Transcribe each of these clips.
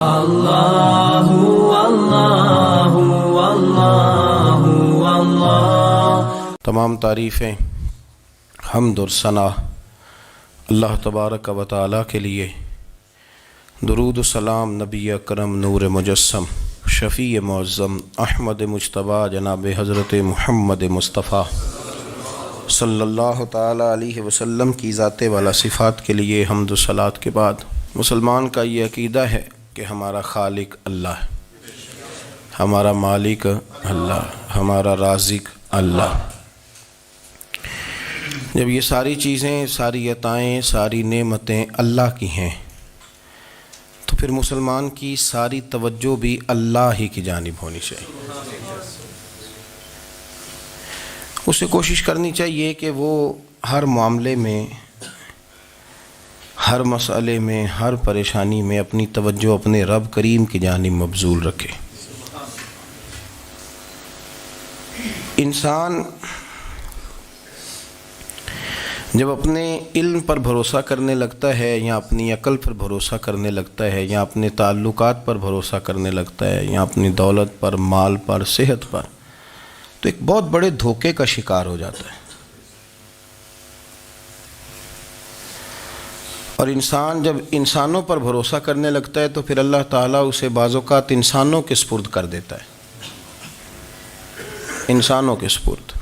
اللہ اللہ اللہ اللہ۔ تمام تعریفیں، حمد اور ثنا اللہ تبارک و تعالیٰ کے لیے۔ درود و سلام نبی اکرم نور مجسم شفیع معظم احمد مجتبیٰ جناب حضرت محمد مصطفیٰ صلی اللہ تعالیٰ علیہ وسلم کی ذات والا صفات کے لیے حمد و صلات کے بعد، مسلمان کا یہ عقیدہ ہے کہ ہمارا خالق اللہ ہے، ہمارا مالک اللہ، ہمارا رازق اللہ۔ جب یہ ساری چیزیں، ساری عطائیں، ساری نعمتیں اللہ کی ہیں تو پھر مسلمان کی ساری توجہ بھی اللہ ہی کی جانب ہونی چاہیے۔ اسے کوشش کرنی چاہیے کہ وہ ہر معاملے میں، ہر مسئلے میں، ہر پریشانی میں اپنی توجہ اپنے رب کریم کی جانب مبذول رکھے۔ انسان جب اپنے علم پر بھروسہ کرنے لگتا ہے، یا اپنی عقل پر بھروسہ کرنے لگتا ہے، یا اپنے تعلقات پر بھروسہ کرنے لگتا ہے، یا اپنی دولت پر، مال پر، صحت پر، تو ایک بہت بڑے دھوکے کا شکار ہو جاتا ہے۔ اور انسان جب انسانوں پر بھروسہ کرنے لگتا ہے تو پھر اللہ تعالیٰ اسے بعض اوقات انسانوں کے سپرد کر دیتا ہے، انسانوں کے سپرد۔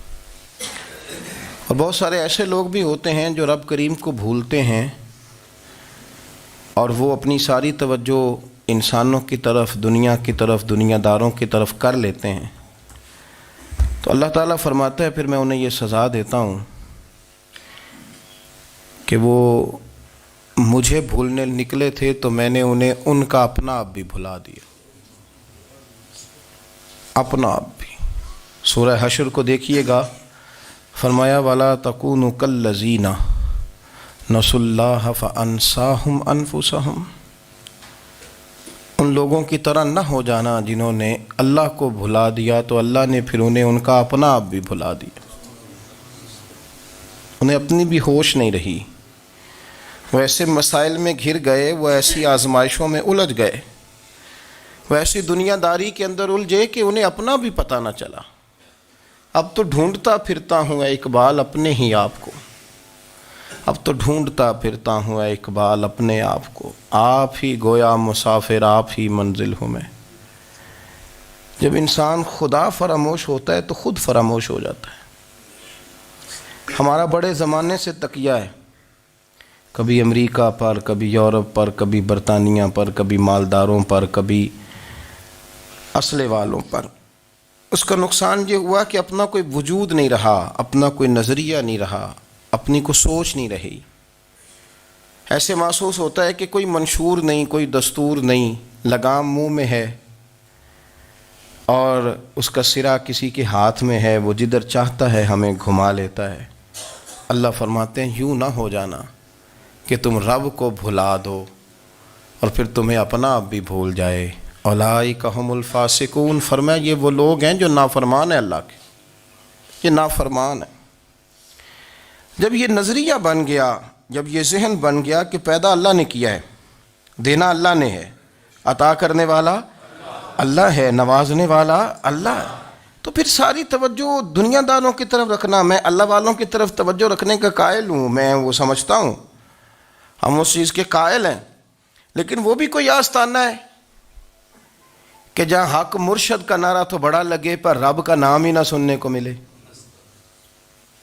اور بہت سارے ایسے لوگ بھی ہوتے ہیں جو رب کریم کو بھولتے ہیں اور وہ اپنی ساری توجہ انسانوں کی طرف، دنیا کی طرف، دنیا داروں کی طرف کر لیتے ہیں، تو اللہ تعالیٰ فرماتا ہے پھر میں انہیں یہ سزا دیتا ہوں کہ وہ مجھے بھولنے نکلے تھے تو میں نے انہیں ان کا اپنا آپ بھی بھلا دیا، اپنا آپ بھی۔ سورہ حشر کو دیکھیے گا، فرمایا وَلَا تَكُونُوا كَالَّذِينَ نَسُوا اللَّهَ فَأَنسَاهُمْ أَنفُسَهُمْ۔ ان لوگوں کی طرح نہ ہو جانا جنہوں نے اللہ کو بھلا دیا تو اللہ نے پھر انہیں ان کا اپنا آپ بھی بھلا دیا، انہیں اپنی بھی ہوش نہیں رہی، وہ ایسے مسائل میں گھر گئے، وہ ایسی آزمائشوں میں الجھ گئے، وہ ایسی دنیا داری کے اندر الجھے کہ انہیں اپنا بھی پتہ نہ چلا۔ اب تو ڈھونڈتا پھرتا ہوں اے اقبال اپنے ہی آپ کو، اب تو ڈھونڈتا پھرتا ہوں اے اقبال اپنے آپ کو، آپ ہی گویا مسافر، آپ ہی منزل ہوں میں۔ جب انسان خدا فراموش ہوتا ہے تو خود فراموش ہو جاتا ہے۔ ہمارا بڑے زمانے سے تکیہ ہے، کبھی امریکہ پر، کبھی یورپ پر، کبھی برطانیہ پر، کبھی مالداروں پر، کبھی اسلحے والوں پر۔ اس کا نقصان یہ ہوا کہ اپنا کوئی وجود نہیں رہا، اپنا کوئی نظریہ نہیں رہا، اپنی کوئی سوچ نہیں رہی۔ ایسے محسوس ہوتا ہے کہ کوئی منشور نہیں، کوئی دستور نہیں، لگام منہ میں ہے اور اس کا سرا کسی کے ہاتھ میں ہے، وہ جدھر چاہتا ہے ہمیں گھما لیتا ہے۔ اللہ فرماتے ہیں یوں نہ ہو جانا کہ تم رب کو بھلا دو اور پھر تمہیں اپنا آپ بھی بھول جائے۔ اولئک ھم الفاسقون، فرمایا یہ وہ لوگ ہیں جو نافرمان ہیں اللہ کے، یہ نافرمان ہیں۔ جب یہ نظریہ بن گیا، جب یہ ذہن بن گیا کہ پیدا اللہ نے کیا ہے، دینا اللہ نے ہے، عطا کرنے والا اللہ ہے، نوازنے والا اللہ ہے، تو پھر ساری توجہ دنیا داروں کی طرف رکھنا، میں اللہ والوں کی طرف توجہ رکھنے کا قائل ہوں، میں وہ سمجھتا ہوں، ہم اس چیز کے قائل ہیں، لیکن وہ بھی کوئی آستانہ ہے کہ جہاں حق مرشد کا نعرہ تو بڑا لگے پر رب کا نام ہی نہ سننے کو ملے۔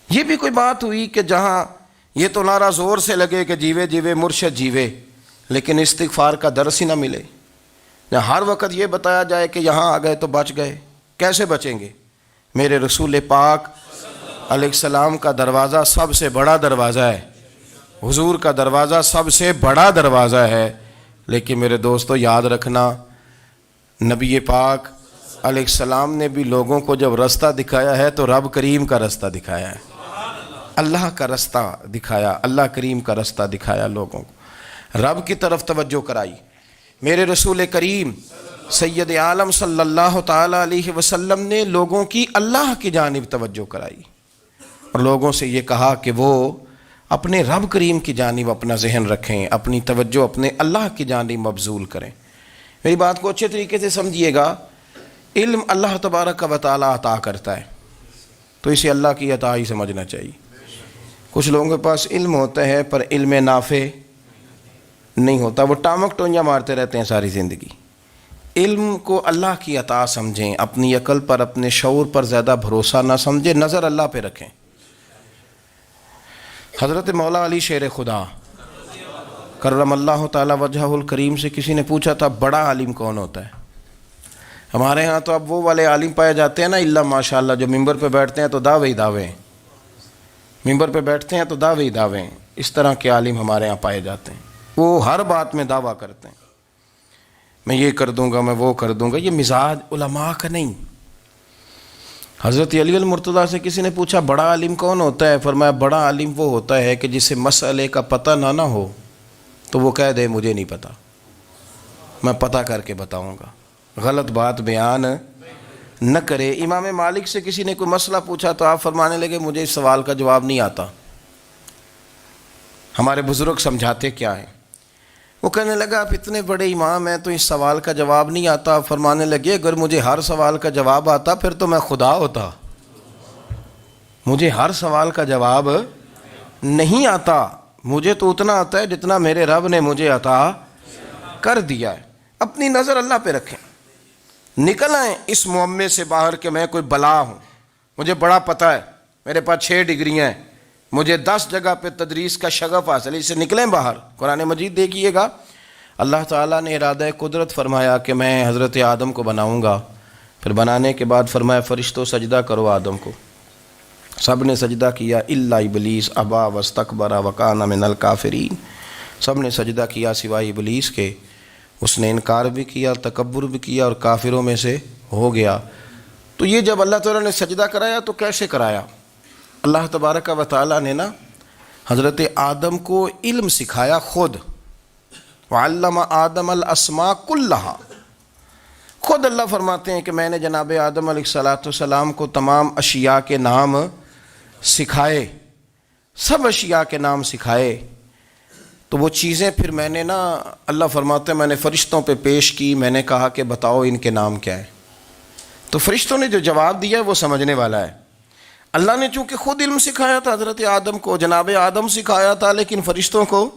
یہ بھی کوئی بات ہوئی کہ جہاں یہ تو نعرہ زور سے لگے کہ جیوے جیوے مرشد جیوے، لیکن استغفار کا درس ہی نہ ملے۔ جہاں ہر وقت یہ بتایا جائے کہ یہاں آ گئے تو بچ گئے، کیسے بچیں گے؟ میرے رسول پاک علیہ السلام کا دروازہ سب سے بڑا دروازہ ہے، حضور کا دروازہ سب سے بڑا دروازہ ہے، لیکن میرے دوستو یاد رکھنا، نبی پاک علیہ السلام نے بھی لوگوں کو جب رستہ دکھایا ہے تو رب کریم کا رستہ دکھایا ہے، اللہ کا رستہ دکھایا، اللہ کریم کا رستہ دکھایا، لوگوں کو رب کی طرف توجہ کرائی۔ میرے رسول کریم سید عالم صلی اللہ تعالیٰ علیہ وسلم نے لوگوں کی اللہ کی جانب توجہ کرائی اور لوگوں سے یہ کہا کہ وہ اپنے رب کریم کی جانب اپنا ذہن رکھیں، اپنی توجہ اپنے اللہ کی جانب مبذول کریں۔ میری بات کو اچھے طریقے سے سمجھیے گا، علم اللہ تبارک و تعالیٰ عطا کرتا ہے، تو اسے اللہ کی عطا ہی سمجھنا چاہیے۔ کچھ لوگوں کے پاس علم ہوتا ہے پر علم نافع نہیں ہوتا، وہ ٹامک ٹونجا مارتے رہتے ہیں ساری زندگی۔ علم کو اللہ کی عطا سمجھیں، اپنی عقل پر اپنے شعور پر زیادہ بھروسہ نہ سمجھیں، نظر اللہ پہ رکھیں۔ حضرت مولا علی شیر خدا کرم اللہ تعالی وجہہ الکریم سے کسی نے پوچھا تھا بڑا عالم کون ہوتا ہے؟ ہمارے ہاں تو اب وہ والے عالم پائے جاتے ہیں نا، اللہ ماشاءاللہ، جو ممبر پہ بیٹھتے ہیں تو دعوے ہی دعوے ہیں، ممبر پہ بیٹھتے ہیں تو دعوے ہی دعوے ہیں، اس طرح کے عالم ہمارے ہاں پائے جاتے ہیں۔ وہ ہر بات میں دعویٰ کرتے ہیں، میں یہ کر دوں گا، میں وہ کر دوں گا۔ یہ مزاج علماء کا نہیں۔ حضرت علی المرتضیٰ سے کسی نے پوچھا بڑا عالم کون ہوتا ہے؟ فرمایا بڑا عالم وہ ہوتا ہے کہ جسے مسئلے کا پتہ نہ ہو تو وہ کہہ دے مجھے نہیں پتہ، میں پتہ کر کے بتاؤں گا، غلط بات بیان نہ کرے۔ امام مالک سے کسی نے کوئی مسئلہ پوچھا تو آپ فرمانے لگے مجھے اس سوال کا جواب نہیں آتا، ہمارے بزرگ سمجھاتے کیا ہیں؟ وہ کہنے لگا آپ اتنے بڑے امام ہیں تو اس سوال کا جواب نہیں آتا۔ آپ فرمانے لگے اگر مجھے ہر سوال کا جواب آتا پھر تو میں خدا ہوتا، مجھے ہر سوال کا جواب نہیں آتا، مجھے تو اتنا آتا ہے جتنا میرے رب نے مجھے عطا کر دیا ہے۔ اپنی نظر اللہ پہ رکھیں، نکل آئیں اس معمے سے باہر کہ میں کوئی بلا ہوں، مجھے بڑا پتہ ہے، میرے پاس 6 ڈگریاں ہیں، مجھے 10 جگہ پہ تدریس کا شغف حاصل ہے، اس سے نکلیں باہر۔ قرآن مجید دیکھیے گا، اللہ تعالیٰ نے ارادہ قدرت فرمایا کہ میں حضرت آدم کو بناؤں گا، پھر بنانے کے بعد فرمایا فرشتوں سجدہ کرو آدم کو، سب نے سجدہ کیا الا ابلیس ابا واستکبر وکان من الکافرین، سب نے سجدہ کیا سوائے ابلیس کے، اس نے انکار بھی کیا، تکبر بھی کیا اور کافروں میں سے ہو گیا۔ تو یہ جب اللہ تعالیٰ نے سجدہ کرایا تو کیسے کرایا؟ اللہ تبارک و تعالیٰ نے نا حضرت آدم کو علم سکھایا خود، وعلم آدم الاسماء کلہا، خود اللہ فرماتے ہیں کہ میں نے جناب آدم علیہ السلام کو تمام اشیاء کے نام سکھائے، سب اشیاء کے نام سکھائے۔ تو وہ چیزیں پھر میں نے نا، اللہ فرماتے ہیں میں نے فرشتوں پہ پیش کی، میں نے کہا کہ بتاؤ ان کے نام کیا ہے، تو فرشتوں نے جو جواب دیا وہ سمجھنے والا ہے۔ اللہ نے چونکہ خود علم سکھایا تھا حضرت آدم کو، جناب آدم سکھایا تھا، لیکن فرشتوں کو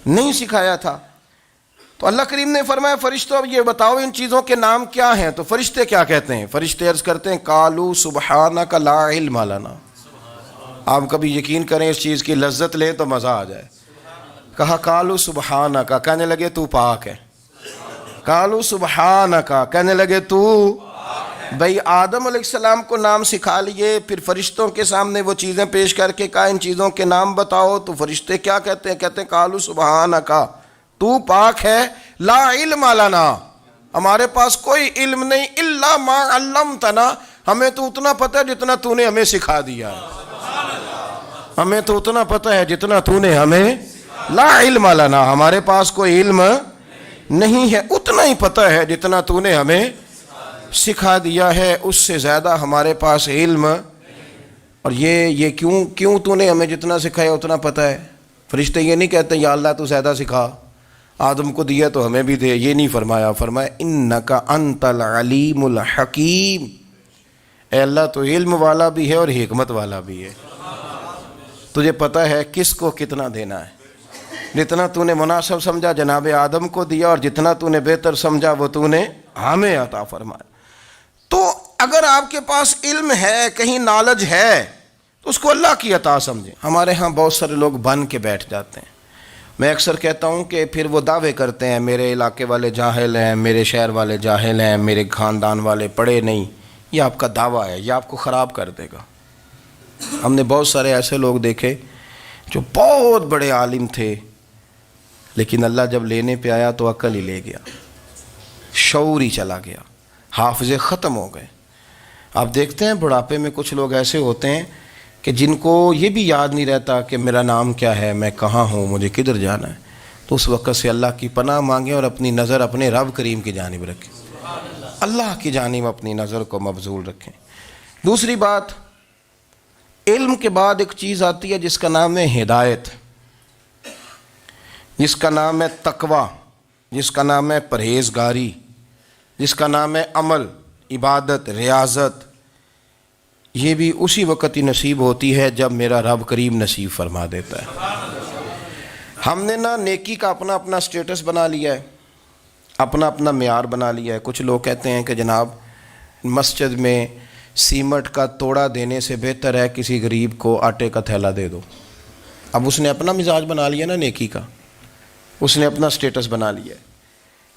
نہیں سکھایا تھا۔ تو اللہ کریم نے فرمایا فرشتوں اب یہ بتاؤ ان چیزوں کے نام کیا ہیں؟ تو فرشتے کیا کہتے ہیں؟ فرشتے عرض کرتے ہیں قالوا سبحانک لا علم لنا۔ آپ کبھی یقین کریں اس چیز کی لذت لیں تو مزہ آ جائے۔ کہا قالوا سبحانک، کہنے لگے تو پاک ہے، قالوا سبحانک، کہنے لگے تو، بھئی آدم علیہ السلام کو نام سکھا لیے، پھر فرشتوں کے سامنے وہ چیزیں پیش کر کے کہا ان چیزوں کے نام بتاؤ، تو فرشتے کیا کہتے ہیں؟ کہتے ہیں قالوا سبحانک، تو پاک ہے، لا علم لنا، ہمارے پاس کوئی علم نہیں، الا ما علمتنا، ہمیں تو اتنا پتہ ہے جتنا تو نے ہمیں سکھا دیا ہے، ہمیں تو اتنا پتہ ہے جتنا تو نے ہمیں، لا علم لنا، ہمارے پاس کوئی علم نہیں ہے، اتنا ہی پتہ ہے جتنا تو نے ہمیں سکھا دیا ہے، اس سے زیادہ ہمارے پاس علم۔ اور یہ کیوں تو نے ہمیں جتنا سکھایا اتنا پتہ ہے؟ فرشتے یہ نہیں کہتے یا اللہ تو زیادہ سکھا، آدم کو دیا تو ہمیں بھی دے، یہ نہیں فرمایا، فرمایا انکا انت العلیم الحکیم، اے اللہ تو علم والا بھی ہے اور حکمت والا بھی ہے، تجھے پتہ ہے کس کو کتنا دینا ہے، جتنا تو نے مناسب سمجھا جناب آدم کو دیا، اور جتنا تو نے بہتر سمجھا وہ تو نے ہمیں عطا فرمایا۔ تو اگر آپ کے پاس علم ہے، کہیں نالج ہے، تو اس کو اللہ کی عطا سمجھیں۔ ہمارے ہاں بہت سارے لوگ بن کے بیٹھ جاتے ہیں، میں اکثر کہتا ہوں کہ پھر وہ دعوے کرتے ہیں میرے علاقے والے جاہل ہیں، میرے شہر والے جاہل ہیں، میرے خاندان والے پڑھے نہیں۔ یہ آپ کا دعویٰ ہے، یہ آپ کو خراب کر دے گا۔ ہم نے بہت سارے ایسے لوگ دیکھے جو بہت بڑے عالم تھے، لیکن اللہ جب لینے پہ آیا تو عقل ہی لے گیا، شعور ہی چلا گیا، حافظے ختم ہو گئے۔ آپ دیکھتے ہیں بڑھاپے میں کچھ لوگ ایسے ہوتے ہیں کہ جن کو یہ بھی یاد نہیں رہتا کہ میرا نام کیا ہے، میں کہاں ہوں، مجھے کدھر جانا ہے۔ تو اس وقت سے اللہ کی پناہ مانگیں اور اپنی نظر اپنے رب کریم کی جانب رکھیں، اللہ کی جانب اپنی نظر کو مبذول رکھیں۔ دوسری بات، علم کے بعد ایک چیز آتی ہے جس کا نام ہے ہدایت، جس کا نام ہے تقویٰ، جس کا نام ہے پرہیزگاری، جس کا نام ہے عمل، عبادت، ریاضت، یہ بھی اسی وقت ہی نصیب ہوتی ہے جب میرا رب کریم نصیب فرما دیتا ہے۔ ہم نے نا نیکی کا اپنا اپنا سٹیٹس بنا لیا ہے، اپنا اپنا معیار بنا لیا ہے۔ کچھ لوگ کہتے ہیں کہ جناب مسجد میں سیمٹ کا توڑا دینے سے بہتر ہے کسی غریب کو آٹے کا تھیلا دے دو۔ اب اس نے اپنا مزاج بنا لیا نا نیکی کا، اس نے اپنا سٹیٹس بنا لیا ہے۔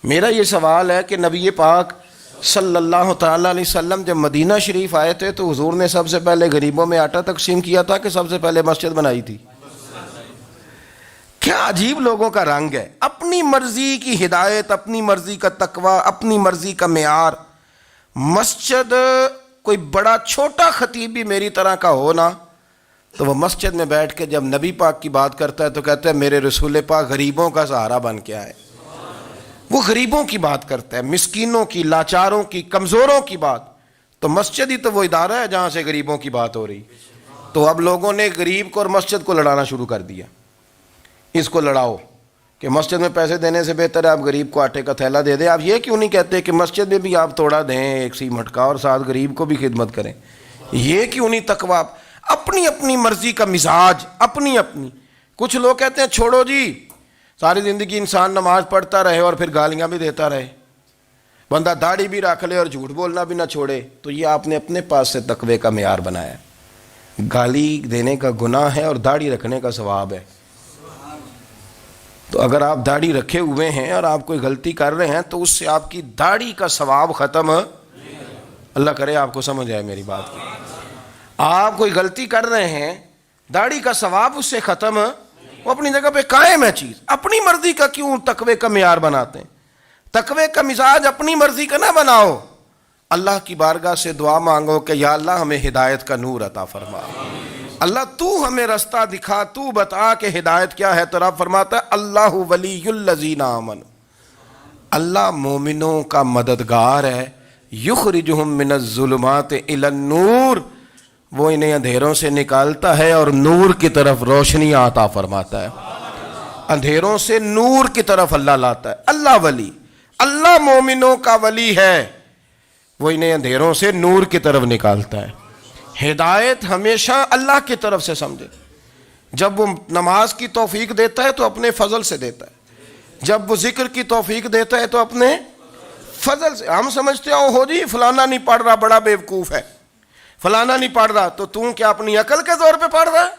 میرا یہ سوال ہے کہ نبی پاک صلی اللہ تعالیٰ علیہ وسلم جب مدینہ شریف آئے تھے تو حضور نے سب سے پہلے غریبوں میں آٹا تقسیم کیا تھا کہ سب سے پہلے مسجد بنائی تھی؟ کیا عجیب لوگوں کا رنگ ہے، اپنی مرضی کی ہدایت، اپنی مرضی کا تقوی، اپنی مرضی کا معیار۔ مسجد کوئی بڑا چھوٹا خطیب بھی میری طرح کا ہو نا تو وہ مسجد میں بیٹھ کے جب نبی پاک کی بات کرتا ہے تو کہتا ہے میرے رسول پاک غریبوں کا سہارا بن کے آئے۔ وہ غریبوں کی بات کرتا ہے، مسکینوں کی، لاچاروں کی، کمزوروں کی بات۔ تو مسجد ہی تو وہ ادارہ ہے جہاں سے غریبوں کی بات ہو رہی۔ تو اب لوگوں نے غریب کو اور مسجد کو لڑانا شروع کر دیا، اس کو لڑاؤ کہ مسجد میں پیسے دینے سے بہتر ہے آپ غریب کو آٹے کا تھیلا دے دیں۔ آپ یہ کیوں نہیں کہتے کہ مسجد میں بھی آپ توڑا دیں ایک سیمٹ کا اور ساتھ غریب کو بھی خدمت کریں؟ یہ کیوں نہیں تقویٰ؟ اپنی اپنی مرضی کا مزاج، اپنی اپنی۔ کچھ لوگ کہتے ہیں چھوڑو جی، ساری زندگی انسان نماز پڑھتا رہے اور پھر گالیاں بھی دیتا رہے، بندہ داڑھی بھی رکھ لے اور جھوٹ بولنا بھی نہ چھوڑے۔ تو یہ آپ نے اپنے پاس سے تقوی کا معیار بنایا ہے۔ گالی دینے کا گناہ ہے اور داڑھی رکھنے کا ثواب ہے۔ تو اگر آپ داڑھی رکھے ہوئے ہیں اور آپ کوئی غلطی کر رہے ہیں تو اس سے آپ کی داڑھی کا ثواب ختم، اللہ کرے آپ کو سمجھ آئے میری بات کی۔ آپ کوئی غلطی کر رہے ہیں، داڑھی کا ثواب اس سے ختم، وہ اپنی جگہ پہ قائم ہے چیز۔ اپنی مرضی کا کیوں تقوی کا معیار بناتے ہیں؟ تقوی کا مزاج اپنی مرضی کا نہ بناؤ، اللہ کی بارگاہ سے دعا مانگو کہ یا اللہ ہمیں ہدایت کا نور عطا فرما، اللہ تو ہمیں رستہ دکھا، تو بتا کہ ہدایت کیا ہے۔ تو رب فرماتا ہے اللہ ولی الذین آمنوا، اللہ مومنوں کا مددگار ہے، یخرجہم من الظلمات الی النور، وہ انہیں اندھیروں سے نکالتا ہے اور نور کی طرف روشنی عطا فرماتا ہے۔ اندھیروں سے نور کی طرف اللہ لاتا ہے۔ اللہ ولی، اللہ مومنوں کا ولی ہے، وہ انہیں اندھیروں سے نور کی طرف نکالتا ہے۔ ہدایت ہمیشہ اللہ کی طرف سے سمجھے۔ جب وہ نماز کی توفیق دیتا ہے تو اپنے فضل سے دیتا ہے، جب وہ ذکر کی توفیق دیتا ہے تو اپنے فضل سے۔ ہم سمجھتے ہو جی فلانا نہیں پڑھ رہا بڑا بیوقوف ہے، فلانا نہیں پڑھ رہا، تو تم کیا اپنی عقل کے زور پہ پڑھ رہا ہے؟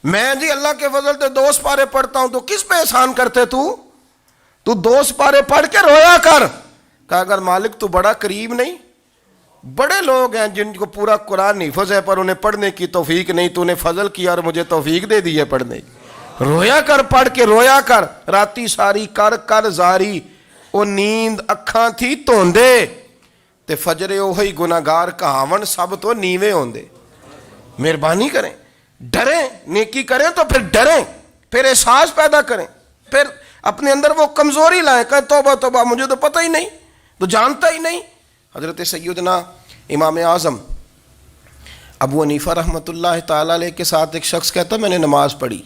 میں جی اللہ کے فضل سے 2 سپارے پڑھتا ہوں، تو کس پہ احسان کرتے تو 2 سپارے پڑھ کے رویا کر۔ کہا اگر مالک تو بڑا قریب نہیں، بڑے لوگ ہیں جن کو پورا قرآن حفظ ہے پر انہیں پڑھنے کی توفیق نہیں، تو انہیں فضل کیا اور مجھے توفیق دے دی ہے پڑھنے کی۔ رویا کر، پڑھ کے رویا کر، راتی ساری کر کر زاری، او نیند اکھاں تھی توندے تے فجرے اوہی گناہگار کہاون سب تو نیوے ہوندے۔ مہربانی کریں، ڈریں، نیکی کریں تو پھر ڈریں، پھر احساس پیدا کریں، پھر اپنے اندر وہ کمزوری لائیں، کہیں توبہ توبہ مجھے تو پتہ ہی نہیں، تو جانتا ہی نہیں۔ حضرت سیدنا امام اعظم ابو حنیفہ رحمۃ اللہ تعالیٰ علیہ کے ساتھ ایک شخص کہتا میں نے نماز پڑھی،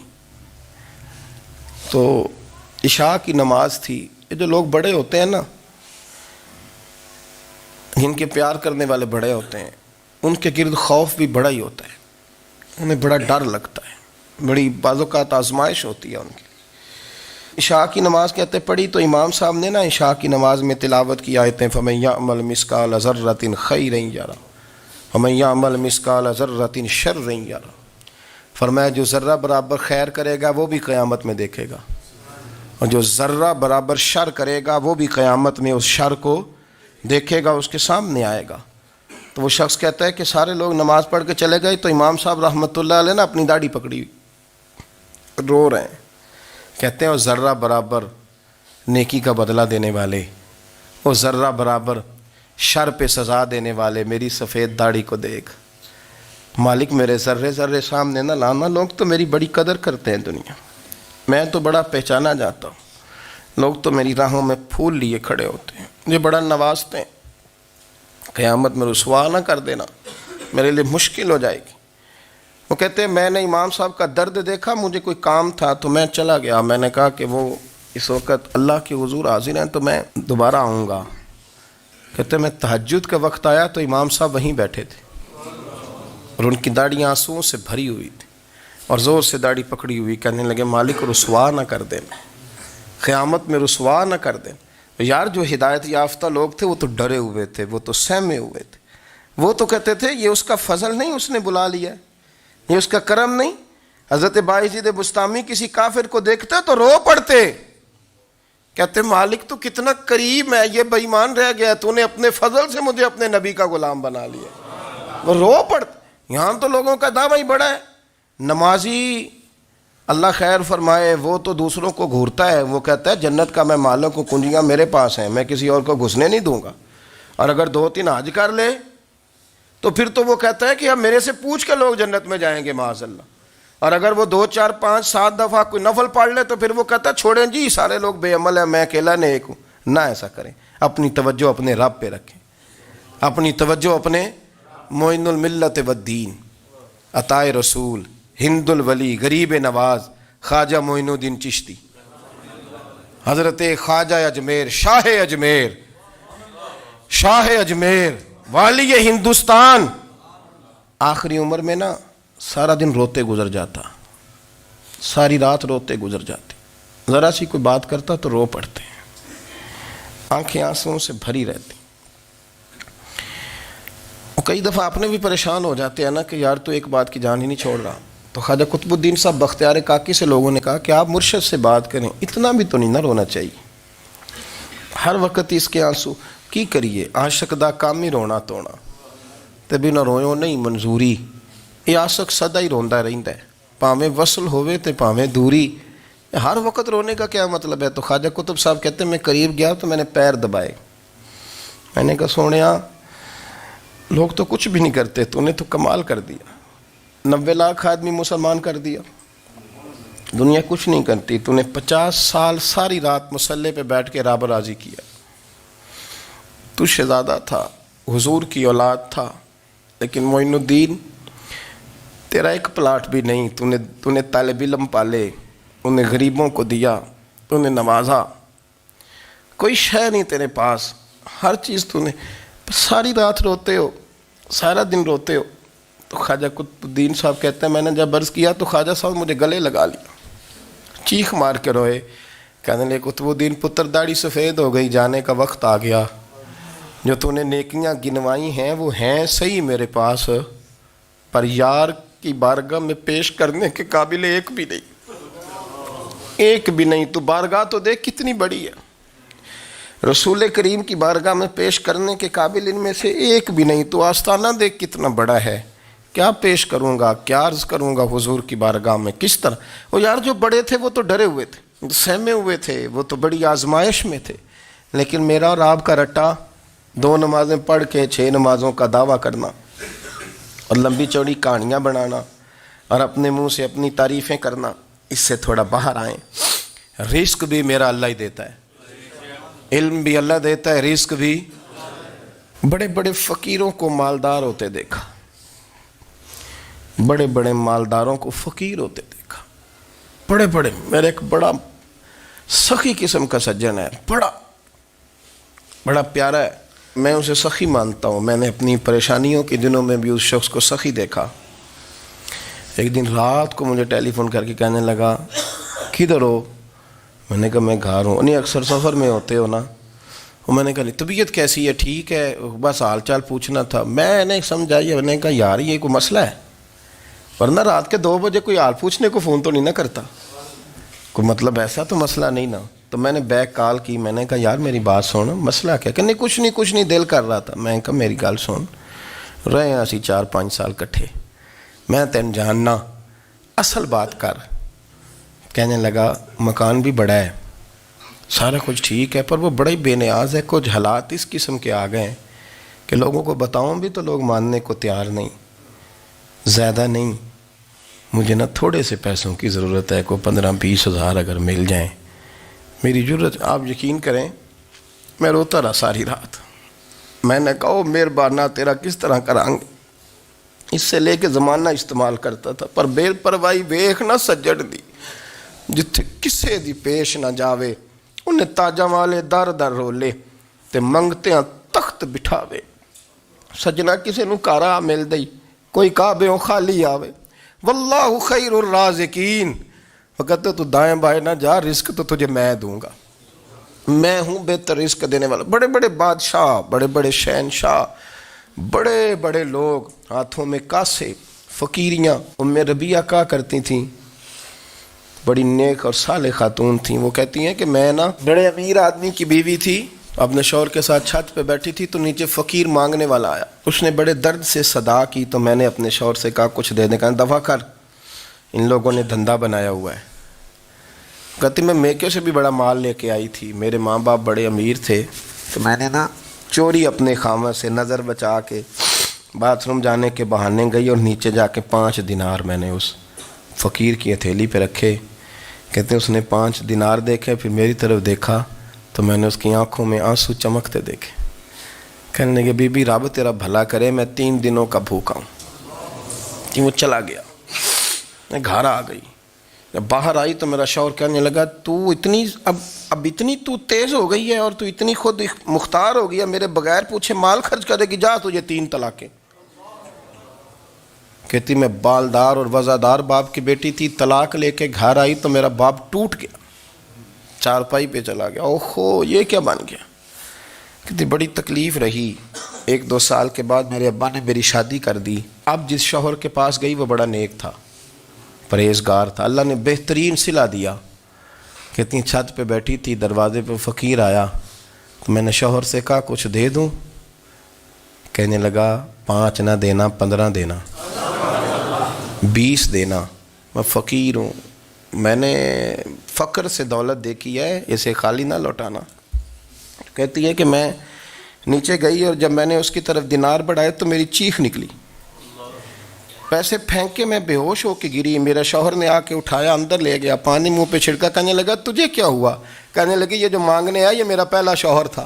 تو عشاء کی نماز تھی۔ یہ جو لوگ بڑے ہوتے ہیں نا، جن کے پیار کرنے والے بڑے ہوتے ہیں، ان کے گرد خوف بھی بڑا ہی ہوتا ہے، انہیں بڑا ڈر لگتا ہے، بڑی بعض اوقات آزمائش ہوتی ہے ان کی۔ عشاء کی نماز کہتے پڑھی تو امام صاحب نے نا عشاء کی نماز میں تلاوت کی آیتیں فَمَن يَعْمَلْ مِثْقَالَ ذَرَّةٍ خَيْرًا يَرَهُ وَمَن يَعْمَلْ مِثْقَالَ ذَرَّةٍ شَرًّا يَرَهُ، فرمایا جو ذرہ برابر خیر کرے گا وہ بھی قیامت میں دیکھے گا، اور جو ذرہ برابر شر کرے گا وہ بھی قیامت میں اس شر کو دیکھے گا، اس کے سامنے آئے گا۔ تو وہ شخص کہتا ہے کہ سارے لوگ نماز پڑھ کے چلے گئے تو امام صاحب رحمۃ اللہ علیہ نے اپنی داڑھی پکڑی، رو رہے ہیں، کہتے ہیں وہ ذرہ برابر نیکی کا بدلہ دینے والے، وہ ذرہ برابر شر پہ سزا دینے والے، میری سفید داڑھی کو دیکھ مالک، میرے ذرے ذرے سامنے نہ لانا، لوگ تو میری بڑی قدر کرتے ہیں دنیا، میں تو بڑا پہچانا جاتا ہوں، لوگ تو میری راہوں میں پھول لیے کھڑے ہوتے ہیں، مجھے بڑا نوازتے ہیں، قیامت میں رسوا نہ کر دینا، میرے لیے مشکل ہو جائے گی۔ وہ کہتے ہیں میں نے امام صاحب کا درد دیکھا، مجھے کوئی کام تھا تو میں چلا گیا، میں نے کہا کہ وہ اس وقت اللہ کے حضور حاضر ہیں تو میں دوبارہ آؤں گا. کہتے میں تہجد کا وقت آیا تو امام صاحب وہیں بیٹھے تھے اور ان کی داڑھی آنسوؤں سے بھری ہوئی تھی اور زور سے داڑھی پکڑی ہوئی. کہنے لگے مالک رسوا نہ کر دیں, قیامت میں رسوا نہ کر دیں. یار جو ہدایت یافتہ لوگ تھے وہ تو ڈرے ہوئے تھے, وہ تو سہمے ہوئے تھے. وہ تو کہتے تھے یہ اس کا فضل نہیں, اس نے بلا لیا, یہ اس کا کرم نہیں. حضرت باعزید بستامی کسی کافر کو دیکھتے تو رو پڑتے, کہتے مالک تو کتنا قریب ہے, یہ بے ایمان رہ گیا, تو نے اپنے فضل سے مجھے اپنے نبی کا غلام بنا لیا. وہ رو پڑتے. یہاں تو لوگوں کا دعویٰ ہی بڑا ہے. نمازی اللہ خیر فرمائے وہ تو دوسروں کو گھورتا ہے, وہ کہتا ہے جنت کا میں مالک ہوں, کنجیاں میرے پاس ہیں, میں کسی اور کو گھسنے نہیں دوں گا. اور اگر 2-3 حج کر لے تو پھر تو وہ کہتا ہے کہ اب میرے سے پوچھ کے لوگ جنت میں جائیں گے معاذ اللہ. اور اگر وہ 2 4 5 7 دفعہ کوئی نفل پڑھ لے تو پھر وہ کہتا ہے چھوڑیں جی سارے لوگ بے عمل ہیں, میں اکیلا نیک ہوں. نہ ایسا کریں, اپنی توجہ اپنے رب پہ رکھیں, اپنی توجہ اپنے معین الملت والدین, عطا رسول, ہند الولی, غریب نواز, خواجہ معین الدین چشتی, حضرت خواجہ اجمیر, شاہ اجمیر, والی ہندوستان. آخری عمر میں نا سارا دن روتے گزر جاتا, ساری رات روتے گزر جاتے, ذرا سی کوئی بات کرتا تو رو پڑتے, آنکھیں آنسوؤں سے بھری رہتی. کئی دفعہ آپ نے بھی پریشان ہو جاتے ہیں نا کہ یار تو ایک بات کی جان ہی نہیں چھوڑ رہا. تو خواجہ قطب الدین صاحب بختیار کاکی سے لوگوں نے کہا کہ آپ مرشد سے بات کریں, اتنا بھی تو نہیں نہ رونا چاہیے, ہر وقت اس کے آنسو کی کریے. عاشق دا کام ہی رونا تونا, تے بھی نہ رویو نہیں منظوری. یہ عاشق سدا ہی روندا رہندا ہے, پاویں وصل ہوئے تے پاویں دوری. ہر وقت رونے کا کیا مطلب ہے؟ تو خواجہ قطب صاحب کہتے ہیں میں قریب گیا تو میں نے پیر دبائے, میں نے کہا سونیا لوگ تو کچھ بھی نہیں کرتے, تو نے تو کمال کر دیا. 90 لاکھ آدمی مسلمان کر دیا, دنیا کچھ نہیں کرتی. تو نے 50 سال ساری رات مصلے پہ بیٹھ کے رب راضی کیا. تو شہزادہ تھا, حضور کی اولاد تھا, لیکن معین الدین تیرا ایک پلاٹ بھی نہیں. تو نے طالب علم پالے, انہیں غریبوں کو دیا, تو نے نوازا, کوئی شے نہیں تیرے پاس, ہر چیز تو نے. ساری رات روتے ہو, سارا دن روتے ہو. تو خواجہ قطب الدین صاحب کہتے ہیں میں نے جب عرض کیا تو خواجہ صاحب مجھے گلے لگا لیا, چیخ مار کے روئے. کہنے لگے قطب الدین پتر داڑھی سفید ہو گئی, جانے کا وقت آ گیا. جو تو نے نیکیاں گنوائی ہیں وہ ہیں صحیح میرے پاس, پر یار کی بارگاہ میں پیش کرنے کے قابل ایک بھی نہیں. تو بارگاہ تو دیکھ کتنی بڑی ہے, رسول کریم کی بارگاہ میں پیش کرنے کے قابل ان میں سے ایک بھی نہیں. تو آستانہ دیکھ کتنا بڑا ہے, کیا پیش کروں گا, کیا عرض کروں گا حضور کی بارگاہ میں, کس طرح. وہ یار جو بڑے تھے وہ تو ڈرے ہوئے تھے, سہمے ہوئے تھے, وہ تو بڑی آزمائش میں تھے. لیکن میرا اور آپ کا رٹا 2 نمازیں پڑھ کے 6 نمازوں کا دعویٰ کرنا اور لمبی چوڑی کہانیاں بنانا اور اپنے منہ سے اپنی تعریفیں کرنا, اس سے تھوڑا باہر آئیں. رزق بھی میرا اللہ ہی دیتا ہے, علم بھی اللہ دیتا ہے, رزق بھی. بڑے بڑے فقیروں کو مالدار ہوتے دیکھا, بڑے بڑے مالداروں کو فقیر ہوتے دیکھا. بڑے بڑے, میرے ایک بڑا سخی قسم کا سجن ہے, بڑا پیارا ہے, میں اسے سخی مانتا ہوں. میں نے اپنی پریشانیوں کے دنوں میں بھی اس شخص کو سخی دیکھا. ایک دن رات کو مجھے ٹیلی فون کر کے کہنے لگا کدھر ہو؟ میں نے کہا میں گھر ہوں. نہیں اکثر سفر میں ہوتے ہو نا؟ اور میں نے کہا طبیعت کیسی ہے؟ ٹھیک ہے, بس حال چال پوچھنا تھا. میں نے سمجھائی, میں نے کہا یار یہ کوئی مسئلہ ہے, ورنہ رات کے 2 بجے کوئی حال پوچھنے کو فون تو نہیں نہ کرتا, کوئی مطلب ایسا تو مسئلہ نہیں نا. تو میں نے بیک کال کی, میں نے کہا یار میری بات سن, مسئلہ کیا؟ کہ نہیں کچھ نہیں دل کر رہا تھا. میں نے کہا میری گل سن, رہے ہیں اسی 4-5 سال کٹھے, میں تین جاننا, اصل بات کر. کہنے لگا مکان بھی بڑا ہے, سارا کچھ ٹھیک ہے, پر وہ بڑا ہی بے نیاز ہے. کچھ حالات اس قسم کے آ گئے ہیں کہ لوگوں کو بتاؤں بھی تو لوگ ماننے کو تیار نہیں. زیادہ نہیں, مجھے نا تھوڑے سے پیسوں کی ضرورت ہے, کوئی 15-20 ہزار اگر مل جائیں میری ضرورت. آپ یقین کریں میں روتا رہا ساری رات. میں نے کہا مہربانہ تیرا کس طرح کریں گے, اس سے لے کے زمانہ استعمال کرتا تھا, پر بے پرواہی ویکھ نہ سجڑ دی, جتھے کسے دی پیش نہ جاوے انہیں تاجا والے در در رولے تے منگتے ہیں تخت بٹھاوے. سجنا کسے نو کارا مل دئی کوئی کعبے خالی آوے. واللہ خیر الرازقین. وہ کہتے تو دائیں بائیں نہ جا، رزق تو تجھے میں دوں گا، میں ہوں بہتر رزق دینے والا. بڑے بڑے بادشاہ، بڑے بڑے شہنشاہ، بڑے بڑے لوگ، ہاتھوں میں کاسے، فقیریاں. ام ربیعہ کہا کرتی تھیں، بڑی نیک اور صالح خاتون تھیں. وہ کہتی ہیں کہ میں نا بڑے امیر آدمی کی بیوی تھی، اپنے شوہر کے ساتھ چھت پہ بیٹھی تھی تو نیچے فقیر مانگنے والا آیا. اس نے بڑے درد سے صدا کی تو میں نے اپنے شوہر سے کہا کچھ دے دیں. کہا دفع کر، ان لوگوں نے دھندا بنایا ہوا ہے. کہتی میں میکے سے بھی بڑا مال لے کے آئی تھی، میرے ماں باپ بڑے امیر تھے تو میں نے نا چوری اپنے خامہ سے نظر بچا کے باتھ روم جانے کے بہانے گئی اور نیچے جا کے 5 دینار میں نے اس فقیر کی ہتھیلی پہ رکھے. کہتے اس نے 5 دینار دیکھے، پھر میری طرف دیکھا تو میں نے اس کی آنکھوں میں آنسو چمکتے دیکھے. کہنے لگے بی بی رب تیرا بھلا کرے، میں 3 دنوں کا بھوکا ہوں. کہ وہ چلا گیا. میں گھر آ گئی، جب باہر آئی تو میرا شوہر کہنے لگا تو اتنی اب اتنی تو تیز ہو گئی ہے اور تو اتنی خود مختار ہو گئی ہے، میرے بغیر پوچھے مال خرچ کرے گی، جا تجھے 3 طلاقیں. کہتی میں بالدار اور وزادار باپ کی بیٹی تھی، طلاق لے کے گھر آئی تو میرا باپ ٹوٹ گیا، چارپائی پہ چلا گیا. اوہو یہ کیا بن گیا. کہتی بڑی تکلیف رہی. 1-2 سال کے بعد میرے ابا نے میری شادی کر دی. اب جس شوہر کے پاس گئی وہ بڑا نیک تھا، پرہیزگار تھا، اللہ نے بہترین صلہ دیا. کہتی چھت پہ بیٹھی تھی، دروازے پہ فقیر آیا تو میں نے شوہر سے کہا کچھ دے دوں. کہنے لگا 5 نہ دینا، 15 دینا، 20 دینا. میں فقیر ہوں، میں نے فقر سے دولت دیکھی ہے، اسے خالی نہ لوٹانا. کہتی ہے کہ میں نیچے گئی اور جب میں نے اس کی طرف دینار بڑھائے تو میری چیخ نکلی، پیسے پھینک کے میں بے ہوش ہو کے گری. میرا شوہر نے آ کے اٹھایا، اندر لے گیا، پانی منہ پہ چھڑکا. کہنے لگا تجھے کیا ہوا؟ کہنے لگی یہ جو مانگنے آیا یہ میرا پہلا شوہر تھا،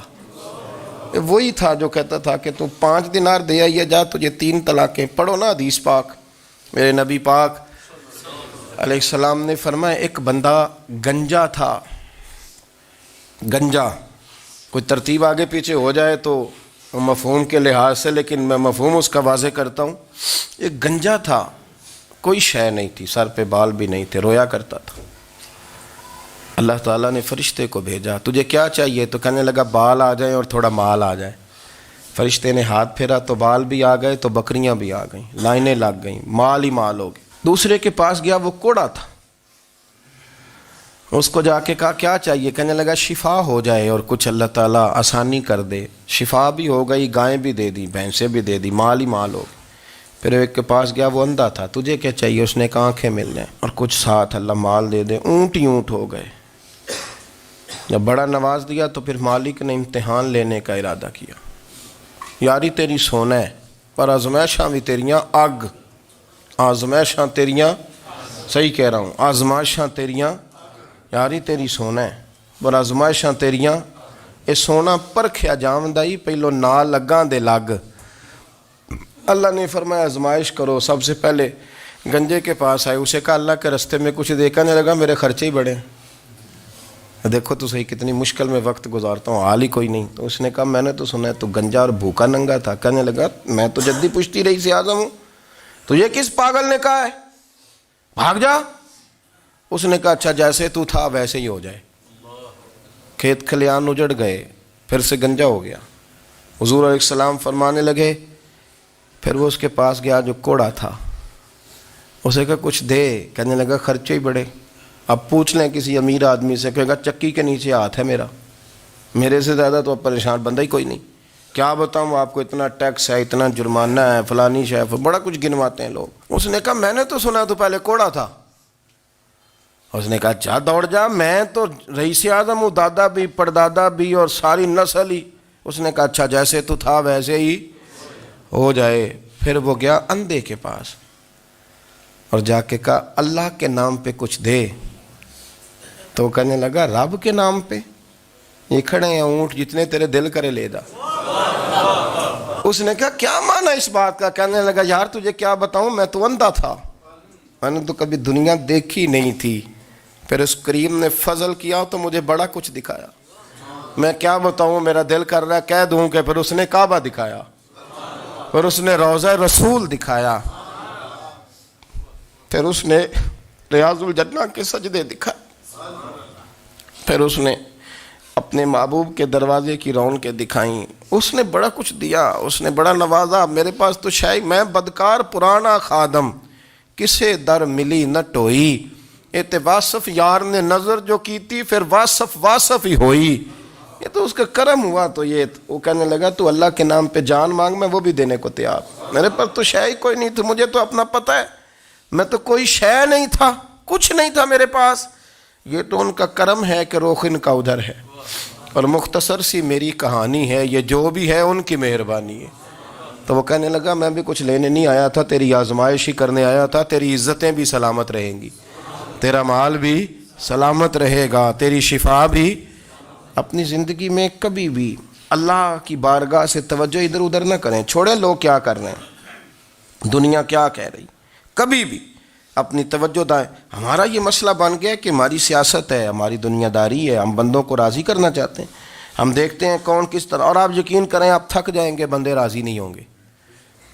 وہی تھا جو کہتا تھا کہ تو 5 دینار دے آئیے، جا تجھے 3 طلاقیں. پڑھو نا حدیث پاک. میرے نبی پاک علیہ السلام نے فرمایا ایک بندہ گنجا تھا. گنجا کوئی ترتیب آگے پیچھے ہو جائے تو مفہوم کے لحاظ سے، لیکن میں مفہوم اس کا واضح کرتا ہوں. ایک گنجا تھا، کوئی شے نہیں تھی، سر پہ بال بھی نہیں تھے، رویا کرتا تھا. اللہ تعالیٰ نے فرشتے کو بھیجا، تجھے کیا چاہیے؟ تو کہنے لگا بال آ جائیں اور تھوڑا مال آ جائے. فرشتے نے ہاتھ پھیرا تو بال بھی آ گئے تو بکریاں بھی آ گئیں، لائنیں لگ گئیں، مال ہی مال ہو گئے. دوسرے کے پاس گیا، وہ کوڑا تھا. اس کو جا کے کہا کیا چاہیے؟ کہنے لگا شفا ہو جائے اور کچھ اللہ تعالیٰ آسانی کر دے. شفا بھی ہو گئی، گائیں بھی دے دی، بھینسیں بھی دے دی، مال ہی مال ہو گئے. پھر ایک کے پاس گیا، وہ اندھا تھا، تجھے کیا چاہیے؟ اس نے کہا آنکھیں مل جائیں اور کچھ ساتھ اللہ مال دے دے. اونٹ ہی اونٹ ہو گئے. جب بڑا نواز دیا تو پھر مالک نے امتحان لینے کا ارادہ کیا. یاری تیری سونا ہے پر آزمائشاں بھی تیریاں اگ. آزمائشاں تیریاں، صحیح کہہ رہا ہوں، آزمائشاں تیریاں، یاری تیری سونا ہے پر آزمائشاں تیریاں. یہ سونا پرکھیا جامدائی پہلو نال لگاں دے لگ. اللہ نے فرمایا آزمائش کرو. سب سے پہلے گنجے کے پاس آئے، اسے کہا اللہ کے رستے میں کچھ دیکھا نہیں لگا، میرے خرچے ہی بڑے. دیکھو تو صحیح کتنی مشکل میں وقت گزارتا ہوں، حال ہی کوئی نہیں. تو اس نے کہا میں نے تو سنا ہے تو گنجا اور بھوکا ننگا تھا. کہنے لگا میں تو جدی پشتی رئیس اعظم ہوں، تو یہ کس پاگل نے کہا ہے بھاگ جا؟ اس نے کہا اچھا جیسے تو تھا ویسے ہی ہو جائے. کھیت کھلیان اجڑ گئے، پھر سے گنجا ہو گیا. حضور علیہ السلام فرمانے لگے. پھر وہ اس کے پاس گیا جو کوڑا تھا، اسے کہا کچھ دے. کہنے لگا خرچے ہی بڑے. اب پوچھ لیں کسی امیر آدمی سے، کہے گا چکی کے نیچے ہاتھ ہے میرا، میرے سے زیادہ تو اب پریشان بندہ ہی کوئی نہیں. کیا بتاؤں آپ کو، اتنا ٹیکس ہے، اتنا جرمانہ ہے، فلانی شے، بڑا کچھ گنواتے ہیں لوگ. اس نے کہا میں نے تو سنا تو پہلے کوڑا تھا. اس نے کہا جا دوڑ جا، میں تو رئیس اعظم ہوں، دادا بھی پردادا بھی اور ساری نسل ہی. اس نے کہا اچھا جیسے تو تھا ویسے ہی ہو جائے. پھر وہ گیا اندھے کے پاس اور جا کے کہا اللہ کے نام پہ کچھ دے. تو کہنے لگا رب کے نام پہ؟ یہ کھڑے ہیں اونٹ، جتنے تیرے دل کرے لے جا. اس نے کہا کیا معنی اس بات کا؟ کہنے لگا یار تجھے کیا بتاؤں، میں تو اندھا تھا، میں نے تو کبھی دنیا دیکھی نہیں تھی، پھر اس کریم نے فضل کیا تو مجھے بڑا کچھ دکھایا. میں کیا بتاؤں, میرا دل کر رہا ہے کہہ دوں کہ پھر اس نے کعبہ دکھایا, پھر اس نے روضہ رسول دکھایا, پھر اس نے ریاض الجنہ کے سجدے دکھائے, پھر اس نے اپنے محبوب کے دروازے کی رونقیں دکھائیں. اس نے بڑا کچھ دیا, اس نے بڑا نوازا. میرے پاس تو شاید میں بدکار پرانا خادم, کسے در ملی نہ ٹوئی, اے واصف یار نے نظر جو کی تھی پھر واصف ہی ہوئی. یہ تو اس کا کرم ہوا. تو یہ وہ کہنے لگا تو اللہ کے نام پہ جان مانگ, میں وہ بھی دینے کو تیار. میرے پاس تو شے ہی کوئی نہیں تھی, مجھے تو اپنا پتہ ہے, میں تو کوئی شے نہیں تھا, کچھ نہیں تھا میرے پاس. یہ تو ان کا کرم ہے کہ رخ ان کا ادھر ہے. اور مختصر سی میری کہانی ہے, یہ جو بھی ہے ان کی مہربانی ہے. تو وہ کہنے لگا میں بھی کچھ لینے نہیں آیا تھا, تیری آزمائش ہی کرنے آیا تھا. تیری عزتیں بھی سلامت رہیں گی, تیرا مال بھی سلامت رہے گا, تیری شفا بھی. اپنی زندگی میں کبھی بھی اللہ کی بارگاہ سے توجہ ادھر ادھر نہ کریں. چھوڑیں لوگ کیا کر رہے ہیں, دنیا کیا کہہ رہی, کبھی بھی اپنی توجہ دائیں. ہمارا یہ مسئلہ بن گیا کہ ہماری سیاست ہے, ہماری دنیا داری ہے, ہم بندوں کو راضی کرنا چاہتے ہیں. ہم دیکھتے ہیں کون کس طرح, اور آپ یقین کریں آپ تھک جائیں گے, بندے راضی نہیں ہوں گے,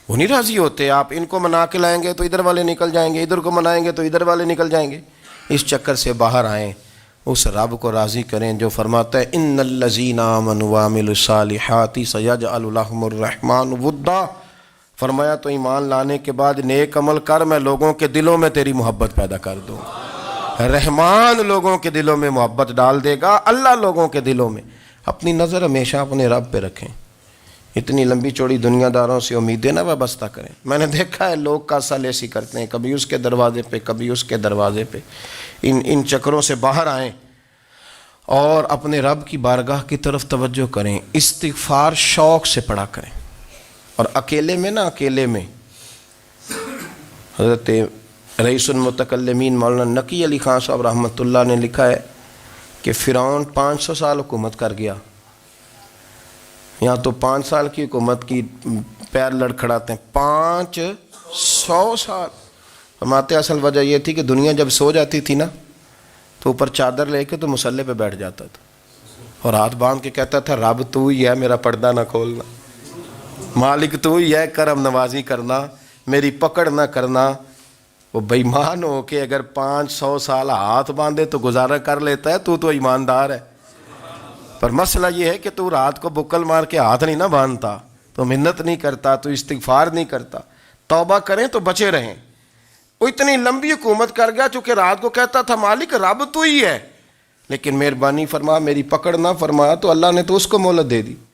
وہ نہیں راضی ہوتے. آپ ان کو منا کے لائیں گے تو ادھر والے نکل جائیں گے, ادھر کو منائیں گے تو ادھر والے نکل جائیں گے. اس چکر سے باہر آئیں, اس رب کو راضی کریں جو فرماتا ہے ان الذین آمنوا وعملوا الصالحات سیجعل لهم الرحمن ودا. فرمایا تو ایمان لانے کے بعد نیک عمل کر, میں لوگوں کے دلوں میں تیری محبت پیدا کر دوں. رحمان لوگوں کے دلوں میں محبت ڈال دے گا, اللہ لوگوں کے دلوں میں. اپنی نظر ہمیشہ اپنے رب پہ رکھیں. اتنی لمبی چوڑی دنیا داروں سے امیدیں نہ وابستہ کریں. میں نے دیکھا ہے لوگ کا سال ایسی کرتے ہیں, کبھی اس کے دروازے پہ کبھی اس کے دروازے پہ. ان چکروں سے باہر آئیں اور اپنے رب کی بارگاہ کی طرف توجہ کریں. استغفار شوق سے پڑھا کریں. اور اکیلے میں نا, اکیلے میں حضرت رئیس المتکلمین مولانا نقی علی خان صاحب رحمۃ اللہ نے لکھا ہے کہ فرعون 500 سال حکومت کر گیا. یہاں تو 5 سال کی حکومت کی پیر لڑکھڑاتے ہیں, 500 سال. فرماتے اصل وجہ یہ تھی کہ دنیا جب سو جاتی تھی نا تو اوپر چادر لے کے تو مصلے پہ بیٹھ جاتا تھا اور ہاتھ باندھ کے کہتا تھا رب تو ہی ہے, میرا پردہ نہ کھولنا, مالک تو ہی ہے, کرم نوازی کرنا, میری پکڑ نہ کرنا. وہ بے ایمان ہو کے اگر 500 سال ہاتھ باندھے تو گزارا کر لیتا ہے, تو ایماندار ہے. پر مسئلہ یہ ہے کہ تو رات کو بکل مار کے ہاتھ نہیں نہ باندھتا, تو منت نہیں کرتا, تو استغفار نہیں کرتا. توبہ کریں تو بچے رہیں. وہ اتنی لمبی حکومت کر گیا چونکہ رات کو کہتا تھا مالک رب تو ہی ہے, لیکن مہربانی فرما, میری پکڑ نہ فرمایا, تو اللہ نے تو اس کو مہلت دے دی.